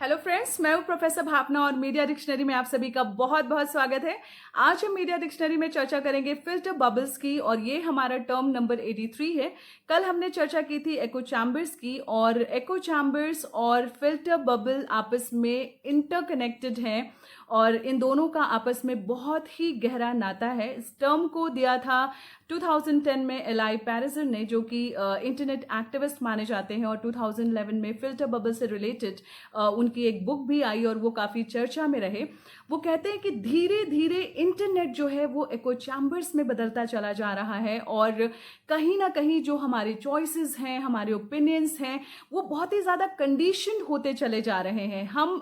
Hello friends, मैं हूं professor भावना और मीडिया डिक्शनरी में आप सभी का बहुत बहुत स्वागत है। आज हम मीडिया डिक्शनरी में चर्चा करेंगे फिल्टर बबल्स की और ये हमारा टर्म नंबर 83 है। कल हमने चर्चा की थी एको चैम्बर्स की और एको चैम्बर्स और फिल्टर बबल आपस में इंटरकनेक्टेड हैं और इन दोनों का आपस में बहुत ही गहरा नाता है। इस टर्म को दिया था 2010 में एलाई पैरिजर ने, जो कि इंटरनेट एक्टिविस्ट माने जाते हैं, और 2011 में फिल्टर बबल से रिलेटेड उनकी एक बुक भी आई और वो काफ़ी चर्चा में रहे। वो कहते हैं कि धीरे धीरे इंटरनेट जो है वो एको चैम्बर्स में बदलता चला जा रहा है और कहीं ना कहीं जो हमारे चॉइसेस हैं, हमारे ओपिनियंस हैं, वो बहुत ही ज़्यादा कंडीशन्ड होते चले जा रहे हैं। हम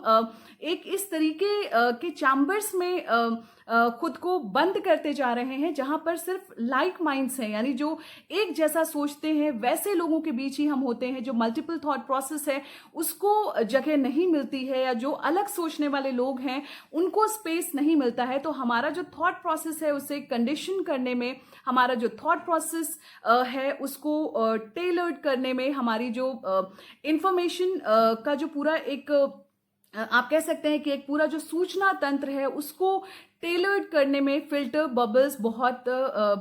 एक इस तरीके के चैम्बर्स में खुद को बंद करते जा रहे हैं जहां पर सिर्फ लाइक माइंड्स हैं, यानी जो एक जैसा सोचते हैं वैसे लोगों के बीच ही हम होते हैं। जो मल्टीपल थॉट प्रोसेस है उसको जगह नहीं मिलती है, या जो अलग सोचने वाले लोग हैं उनको स्पेस नहीं मिलता है। तो हमारा जो थॉट प्रोसेस है उसे कंडीशन करने में, हमारा जो थॉट प्रोसेस है उसको टेलर्ड करने में, हमारी जो इंफॉर्मेशन का जो पूरा एक आप कह सकते हैं कि एक पूरा जो सूचना तंत्र है उसको टेलर्ड करने में फिल्टर बबल्स बहुत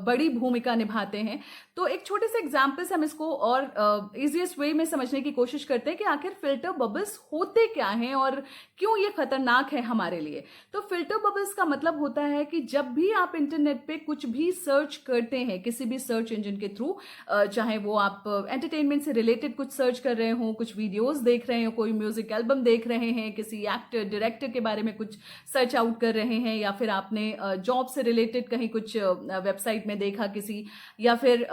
बड़ी भूमिका निभाते हैं। तो एक छोटे से एग्जाम्पल से हम इसको और इजीएस्ट वे में समझने की कोशिश करते हैं कि आखिर फिल्टर बबल्स होते क्या हैं और क्यों ये खतरनाक है हमारे लिए। तो फिल्टर बबल्स का मतलब होता है कि जब भी आप इंटरनेट पे कुछ भी सर्च करते हैं किसी भी सर्च इंजन के थ्रू, चाहे वो आप एंटरटेनमेंट से रिलेटेड कुछ सर्च कर रहे हो, कुछ वीडियोज देख रहे हो, कोई म्यूजिक एल्बम देख रहे हैं, किसी एक्टर डायरेक्टर के बारे में कुछ सर्च आउट कर रहे हैं, या फिर आपने जॉब से रिलेटेड कहीं कुछ वेबसाइट में देखा किसी, या फिर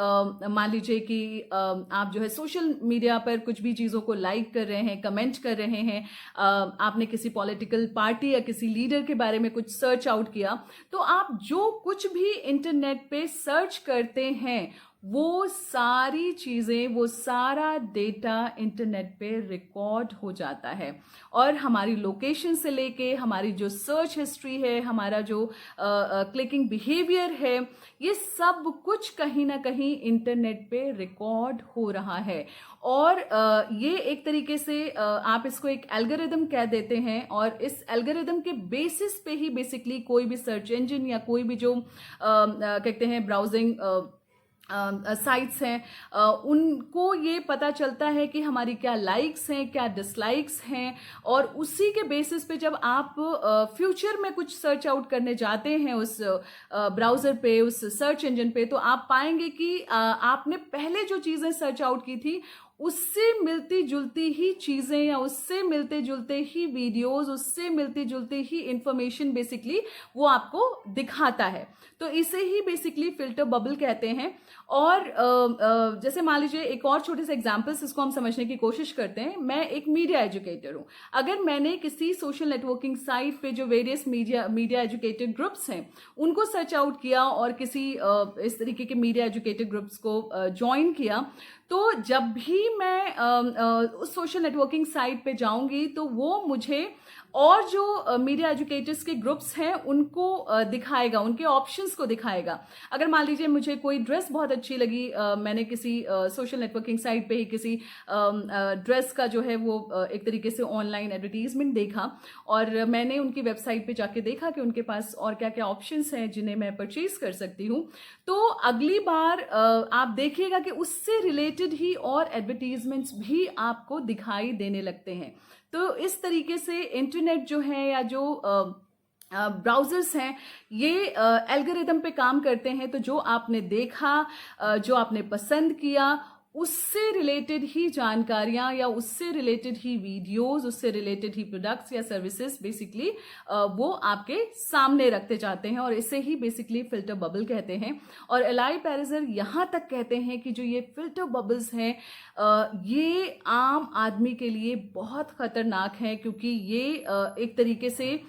मान लीजिए कि आप जो है सोशल मीडिया पर कुछ भी चीज़ों को लाइक कर रहे हैं, कमेंट कर रहे हैं, आपने किसी पॉलिटिकल पार्टी या किसी लीडर के बारे में कुछ सर्च आउट किया। तो आप जो कुछ भी इंटरनेट पे सर्च करते हैं वो सारी चीज़ें, वो सारा डेटा इंटरनेट पे रिकॉर्ड हो जाता है और हमारी लोकेशन से लेके हमारी जो सर्च हिस्ट्री है, हमारा जो क्लिकिंग बिहेवियर है, ये सब कुछ कहीं ना कहीं इंटरनेट पे रिकॉर्ड हो रहा है। और ये एक तरीके से आप इसको एक एल्गोरिदम कह देते हैं और इस एल्गोरिदम के बेसिस पे ही बेसिकली कोई भी सर्च इंजन या कोई भी जो कहते हैं ब्राउजिंग साइट्स हैं, उनको ये पता चलता है कि हमारी क्या लाइक्स हैं, क्या डिसलाइक्स हैं, और उसी के बेसिस पे जब आप फ्यूचर में कुछ सर्च आउट करने जाते हैं उस ब्राउज़र पे, उस सर्च इंजन पे, तो आप पाएंगे कि आपने पहले जो चीज़ें सर्च आउट की थी उससे मिलती जुलती ही चीज़ें या उससे मिलते जुलते ही वीडियोस, उससे मिलती जुलती ही इंफॉर्मेशन बेसिकली वो आपको दिखाता है। तो इसे ही बेसिकली फिल्टर बबल कहते हैं। और जैसे मान लीजिए एक और छोटे से एग्जाम्पल्स इसको हम समझने की कोशिश करते हैं। मैं एक मीडिया एजुकेटर हूँ। अगर मैंने किसी सोशल नेटवर्किंग साइट पे जो वेरियस मीडिया एजुकेटर ग्रुप्स हैं उनको सर्च आउट किया और किसी इस तरीके के मीडिया एजुकेटर ग्रुप्स को ज्वाइन किया, तो जब भी मैं उस सोशल नेटवर्किंग साइट पे जाऊंगी तो वो मुझे और जो मीडिया एजुकेटर्स के ग्रुप्स हैं उनको दिखाएगा, उनके ऑप्शंस को दिखाएगा। अगर मान लीजिए मुझे कोई ड्रेस बहुत अच्छी लगी, मैंने किसी सोशल नेटवर्किंग साइट पे ही किसी ड्रेस का जो है वो एक तरीके से ऑनलाइन एडवर्टीजमेंट देखा और मैंने उनकी वेबसाइट पे जाके देखा कि उनके पास और क्या क्या ऑप्शंस हैं जिन्हें मैं परचेज कर सकती हूँ, तो अगली बार आप देखिएगा कि उससे रिलेटेड ही और एडवर्टीजमेंट्स भी आपको दिखाई देने लगते हैं। तो इस तरीके से इंटरनेट जो है या जो ब्राउजर्स हैं ये एल्गोरिदम पे काम करते हैं। तो जो आपने देखा, जो आपने पसंद किया, उससे रिलेटेड ही जानकारियां या उससे रिलेटेड ही वीडियोस, उससे रिलेटेड ही प्रोडक्ट्स या सर्विसेज बेसिकली वो आपके सामने रखते जाते हैं और इसे ही बेसिकली फिल्टर बबल कहते हैं। और एलाई पैरिजर यहाँ तक कहते हैं कि जो ये फिल्टर बबल्स हैं ये आम आदमी के लिए बहुत खतरनाक है, क्योंकि ये एक तरीके से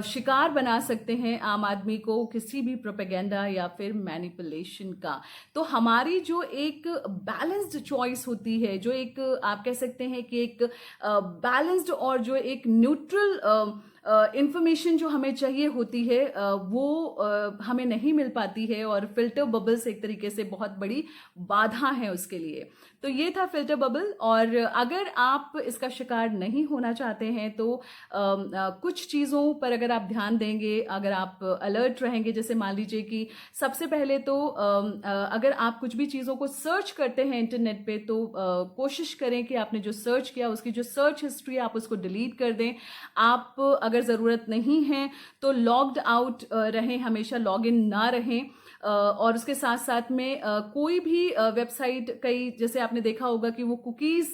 शिकार बना सकते हैं आम आदमी को किसी भी प्रोपेगेंडा या फिर मैनिपुलेशन का। तो हमारी जो एक बैलेंस्ड चॉइस होती है, जो एक आप कह सकते हैं कि एक बैलेंस्ड और जो एक न्यूट्रल इंफॉर्मेशन जो हमें चाहिए होती है वो हमें नहीं मिल पाती है, और फिल्टर बबल्स एक तरीके से बहुत बड़ी बाधा है उसके लिए। तो ये था फिल्टर बबल। और अगर आप इसका शिकार नहीं होना चाहते हैं तो कुछ चीज़ों पर अगर आप ध्यान देंगे, अगर आप अलर्ट रहेंगे, जैसे मान लीजिए कि सबसे पहले तो अगर आप कुछ भी चीज़ों को सर्च करते हैं इंटरनेट पे, तो कोशिश करें कि आपने जो सर्च किया उसकी जो सर्च हिस्ट्री है आप उसको डिलीट कर दें। आप अगर ज़रूरत नहीं है तो लॉग्ड आउट रहें, हमेशा लॉग इन ना रहें। और उसके साथ साथ में कोई भी वेबसाइट, कई जैसे आपने देखा होगा कि वो कुकीज़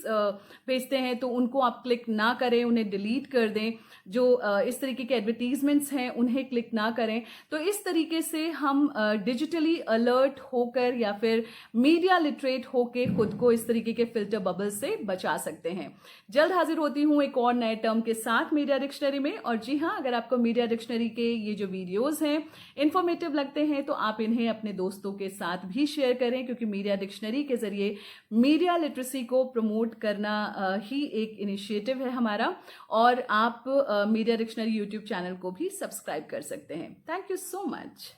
भेजते हैं, तो उनको आप क्लिक ना करें, उन्हें डिलीट कर दें। जो इस तरीके के एडवर्टीजमेंट्स हैं उन्हें क्लिक ना करें। तो इस तरीके से हम डिजिटली अलर्ट होकर या फिर मीडिया लिटरेट होकर खुद को इस तरीके के फिल्टर बबल से बचा सकते हैं। जल्द हाजिर होती हूँ एक और नए टर्म के साथ मीडिया डिक्शनरी में। और जी हाँ, अगर आपको मीडिया डिक्शनरी के ये जो वीडियोस हैं इंफॉर्मेटिव लगते हैं तो आप इन्हें अपने दोस्तों के साथ भी शेयर करें, क्योंकि मीडिया डिक्शनरी के जरिए मीडिया लिटरेसी को प्रमोट करना ही एक इनिशिएटिव है हमारा। और आप मीडिया डिक्शनरी यूट्यूब चैनल को भी सब्सक्राइब कर सकते हैं। Thank you so much.